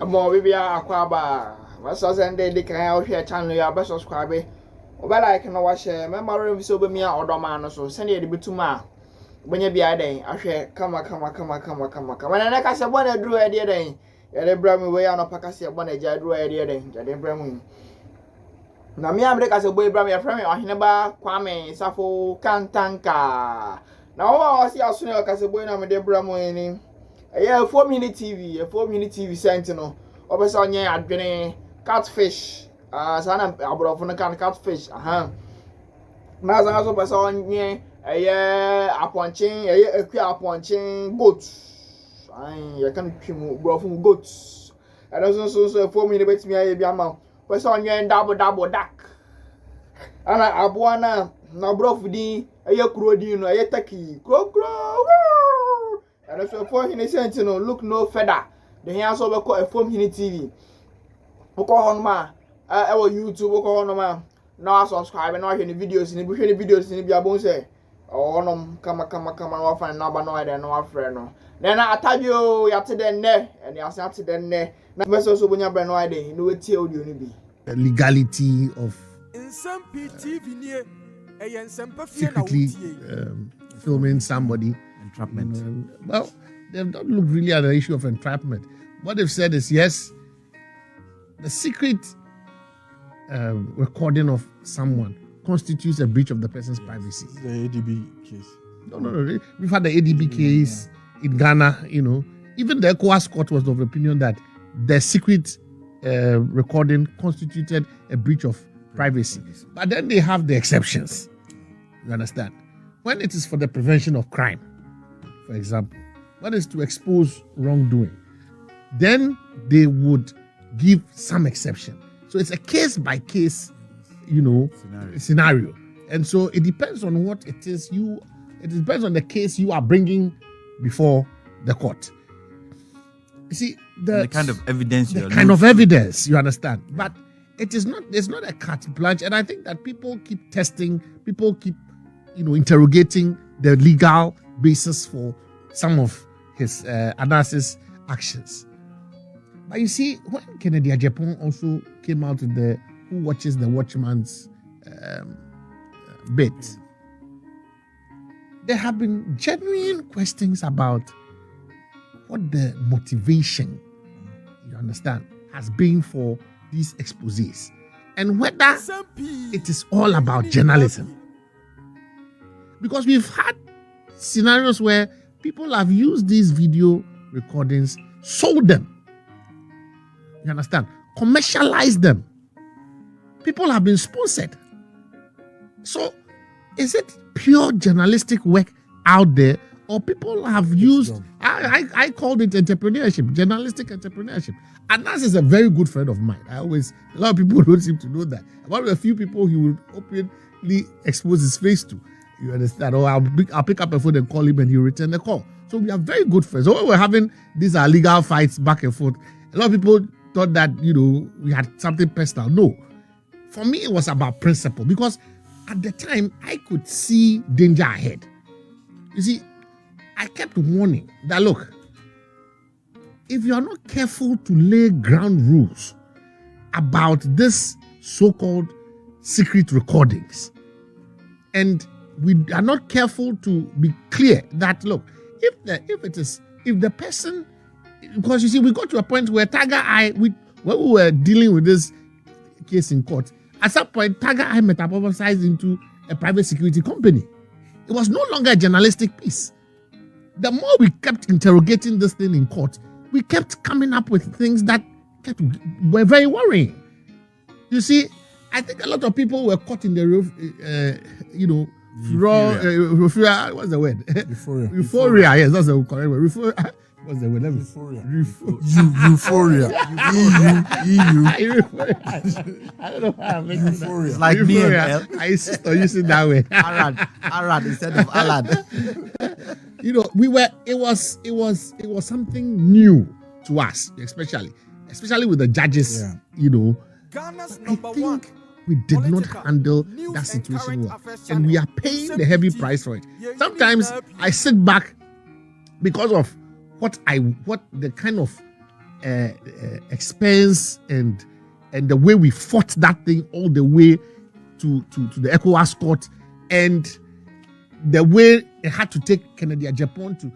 More baby aquaba. What's us and they can out here channel your best subscribe. But I can watch memory so be me or man so send it be to ma. When you be a day, I share come. And I can say one drew a dear day. Ya bra me we no paka se bona ja drew a dear day. Ya bra mu. Na me am ka se boy bra me frame ohene ba kwame safo kantanka. Na o si aso ne ka se boy na me de bra mu ni. Yeah, 4 minute TV, a 4 minute TV sentinel. Obviously, on your advene catfish. Sana abroad from the catfish. Now, I also pass on ye a punching, a punching goats. I can't go from goats. And also, so 4 minutes me a yama. Pass on ye double duck. And I buana, now bro for the a crowdino, a taki, crow. And if you're for him, sentinel, look no feather. The hands over call a 4 minute TV. Oko on ma, our YouTube, oko on ma. Now subscribe and watch any videos in the videos in the Biabon say. Oh, no, come on, find number no idea, no friend. No. Then I tell you, you to the ne, and you are to the ne. Now, also when you have no idea, you know what tell you be. The legality of secretly filming somebody. Entrapment. Well, they've not looked really at the issue of entrapment. What they've said is yes, the secret recording of someone constitutes a breach of the person's privacy. The ADB case. No. We've had the ADB case in Ghana, you know. Even the Coòrt court was of the opinion that the secret recording constituted a breach of privacy. But then they have the exceptions. You understand? When it is for the prevention of crime, for example, what is to expose wrongdoing, then they would give some exception. So it's a case by case, you know, scenario. And so it depends on what it is it depends on the case you are bringing before the court. You see, the kind of evidence you understand. But it's not a carte blanche. And I think that people keep testing, people keep, interrogating the legal basis for some of his analysis actions. But you see, when Kennedy Japan also came out with the Who Watches the Watchman's bit, there have been genuine questions about what the motivation, you understand, has been for these exposés, and whether it is all about journalism. Because we've had scenarios where people have used these video recordings, sold them. You understand? Commercialized them. People have been sponsored. So, is it pure journalistic work out there, or people have used? I called it entrepreneurship, journalistic entrepreneurship, and that is a very good friend of mine. A lot of people don't seem to know that. One of the few people he would openly expose his face to. You understand? Or I'll pick up a phone and call him, and he'll return the call. So we are very good friends. So when we're having these legal fights back and forth, a lot of people thought that, we had something personal. No. For me, it was about principle, because at the time, I could see danger ahead. You see, I kept warning that, look, if you are not careful to lay ground rules about this so-called secret recordings, and we are not careful to be clear that, look, if the person, because you see, we got to a point where when we were dealing with this case in court, at some point, Tiger Eye metamorphosized into a private security company. It was no longer a journalistic piece. The more we kept interrogating this thing in court, we kept coming up with things that were very worrying. You see, I think a lot of people were caught in the euphoria. What's the word? Euphoria. Yes, that's the correct word. Euphoria. What's the word? Euphoria. I don't know how I'm making euphoria. It's like me and L. I insist on using that word. Arad instead of Alad. It was something new to us, especially with the judges. I think we did not handle that situation well, and we are paying the heavy price for it. Sometimes I sit back because of what the kind of expense and the way we fought that thing all the way to the ECOWAS court, and the way it had to take Kennedy Agyapong to,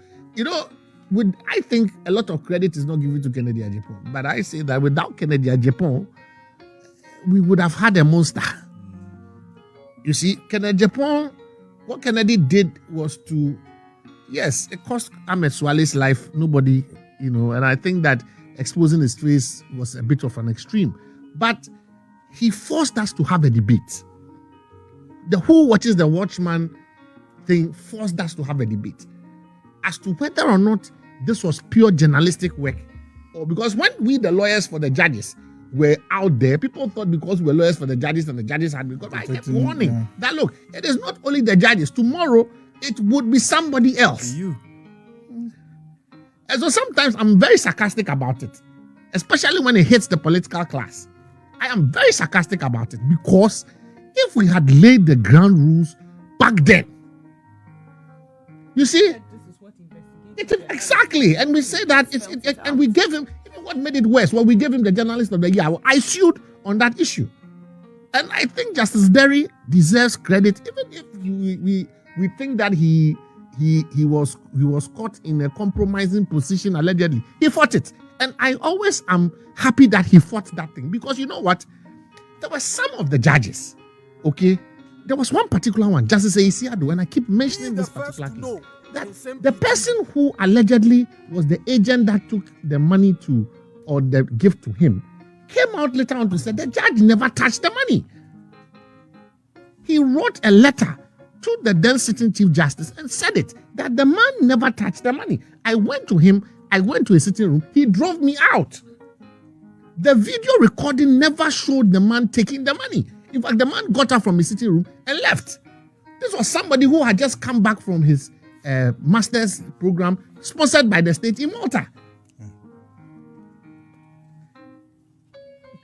I think a lot of credit is not given to Kennedy Agyapong, but I say that without Kennedy Agyapong, we would have had a monster. You see, Kennedy Agyapong, what Kennedy did was to, yes, it cost Ahmed Suale's life. Nobody, and I think that exposing his face was a bit of an extreme. But he forced us to have a debate. The Who Watches the Watchman thing forced us to have a debate as to whether or not this was pure journalistic work, or because when we, the lawyers for the judges, were out there, people thought because we were lawyers for the judges and the judges had been, I kept warning that look, it is not only the judges. Tomorrow it would be somebody else. You. And so sometimes I'm very sarcastic about it, especially when it hits the political class. I am very sarcastic about it because if we had laid the ground rules back then, you see, exactly, and we say that and we gave him. What made it worse? Well, we gave him the Journalist of the Year. I sued on that issue, and I think Justice Derry deserves credit, even if we think that he was caught in a compromising position allegedly. He fought it, and I always am happy that he fought that thing, because you know what? There were some of the judges. Okay, there was one particular one, Justice Isiadu, and I keep mentioning this particular case. That the person who allegedly was the agent that took the money or the gift to him came out later on to say the judge never touched the money. He wrote a letter to the then sitting Chief Justice and said it, that the man never touched the money. I went to him, I went to a sitting room, he drove me out. The video recording never showed the man taking the money. In fact, the man got up from his sitting room and left. This was somebody who had just come back from his master's program sponsored by the state in Malta.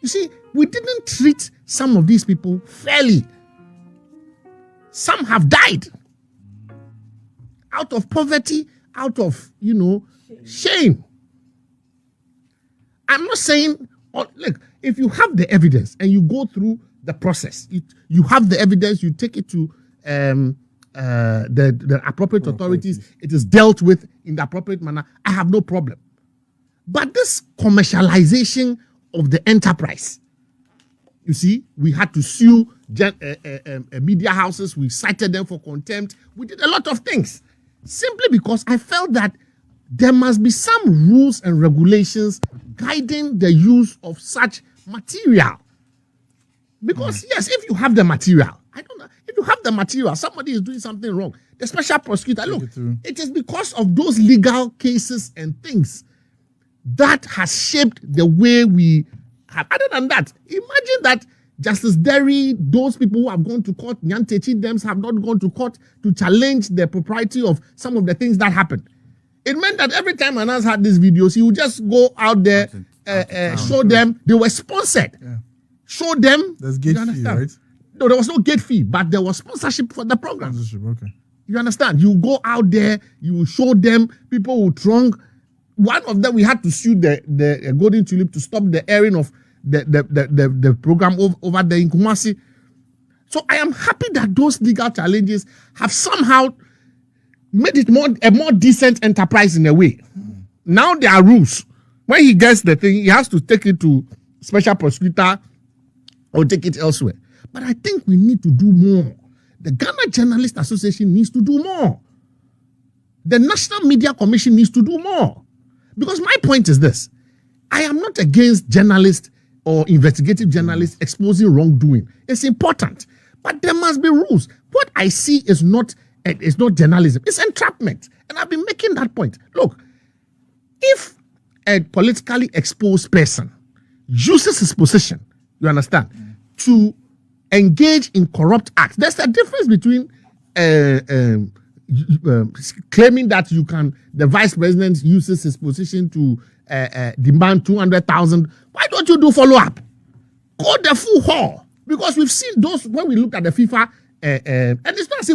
You see, we didn't treat some of these people fairly. Some have died out of poverty, out of, shame. I'm not saying, look, if you have the evidence and you go through the process, you have the evidence, you take it to the appropriate authorities, it is dealt with in the appropriate manner, I have no problem. But this commercialization of the enterprise, you see, we had to sue media houses, we cited them for contempt, we did a lot of things, simply because I felt that there must be some rules and regulations guiding the use of such material. Because yes, if you have the material, I don't know, if you have the material, somebody is doing something wrong, the special prosecutor, look, it is because of those legal cases and things that has shaped the way we have. Other than that, imagine that Justice Derry, those people who have gone to court, Nyantechi Dems have not gone to court to challenge the propriety of some of the things that happened. It meant that every time Anas had these videos, he would just go out there, show them. They were sponsored. Yeah. Show them. There's gate fee, right? No, there was no gate fee, but there was sponsorship for the program. Sponsorship, okay. You understand? You go out there, you will show them, people will throng. One of them, we had to sue the Golden Tulip to stop the airing of the program over there in Kumasi. So I am happy that those legal challenges have somehow made it a more decent enterprise in a way. Now there are rules. When he gets the thing, he has to take it to special prosecutor or take it elsewhere. But I think we need to do more. The Ghana Journalists Association needs to do more. The National Media Commission needs to do more. Because my point is this. I am not against journalists or investigative journalists exposing wrongdoing. It's important. But there must be rules. What I see is not journalism. It's entrapment. And I've been making that point. Look, if a politically exposed person uses his position, you understand, to engage in corrupt acts, there's a difference between claiming that the vice president uses his position to demand 200,000. Why don't you do follow-up? Go the full haul. Because we've seen those when we looked at the FIFA, and it's not as if